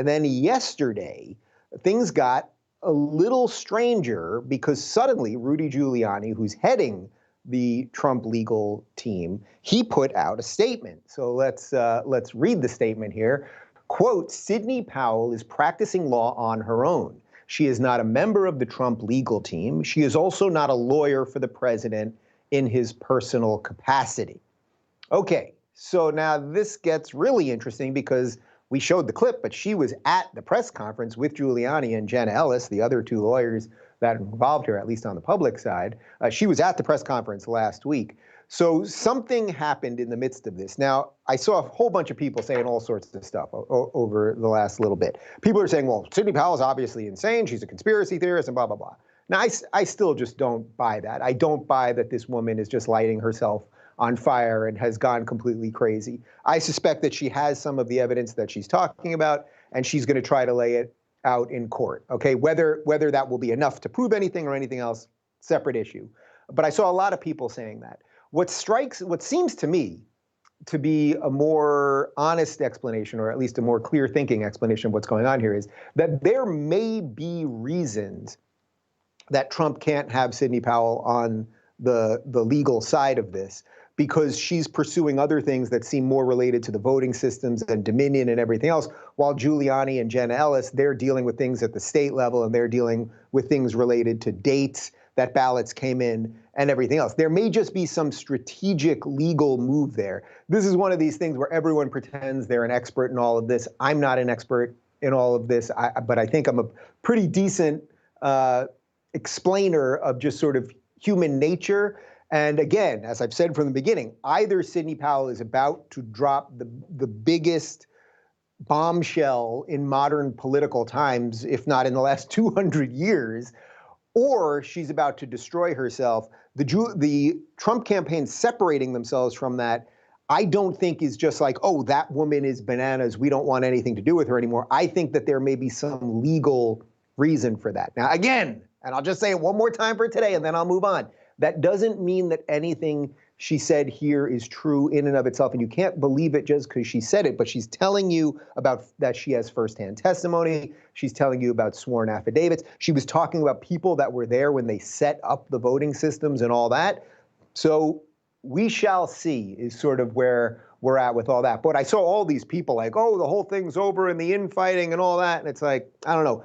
And then yesterday, things got a little stranger because suddenly Rudy Giuliani, who's heading the Trump legal team, he put out a statement. So let's read the statement here. Quote, Sidney Powell is practicing law on her own. She is not a member of the Trump legal team. She is also not a lawyer for the president in his personal capacity. Okay, so now this gets really interesting because we showed the clip, but she was at the press conference with Giuliani and Jenna Ellis, the other two lawyers that involved her, at least on the public side. She was at the press conference last week. So something happened in the midst of this. Now, I saw a whole bunch of people saying all sorts of stuff over the last little bit. People are saying, well, Sidney Powell is obviously insane. She's a conspiracy theorist and blah, blah, blah. Now, I still just don't buy that. I don't buy that this woman is just lighting herself on fire and has gone completely crazy. I suspect that she has some of the evidence that she's talking about, and she's going to try to lay it out in court. Okay, whether that will be enough to prove anything or anything else, separate issue. But I saw a lot of people saying that. What seems to me to be a more honest explanation, or at least a more clear thinking explanation of what's going on here, is that there may be reasons that Trump can't have Sidney Powell on the legal side of this, because she's pursuing other things that seem more related to the voting systems and Dominion and everything else, while Giuliani and Jenna Ellis, they're dealing with things at the state level, and they're dealing with things related to dates that ballots came in and everything else. There may just be some strategic legal move there. This is one of these things where everyone pretends they're an expert in all of this. I'm not an expert in all of this, but I think I'm a pretty decent explainer of just sort of human nature. And again, as I've said from the beginning, either Sidney Powell is about to drop the biggest bombshell in modern political times, if not in the last 200 years, or she's about to destroy herself. The Trump campaign separating themselves from that, I don't think is just like, oh, that woman is bananas, we don't want anything to do with her anymore. I think that there may be some legal reason for that. Now, again, and I'll just say it one more time for today, and then I'll move on. That doesn't mean that anything she said here is true in and of itself, and you can't believe it just because she said it, but she's telling you about that she has firsthand testimony. She's telling you about sworn affidavits. She was talking about people that were there when they set up the voting systems and all that. So we shall see is sort of where we're at with all that. But I saw all these people like, oh, the whole thing's over and the infighting and all that. And it's like, I don't know.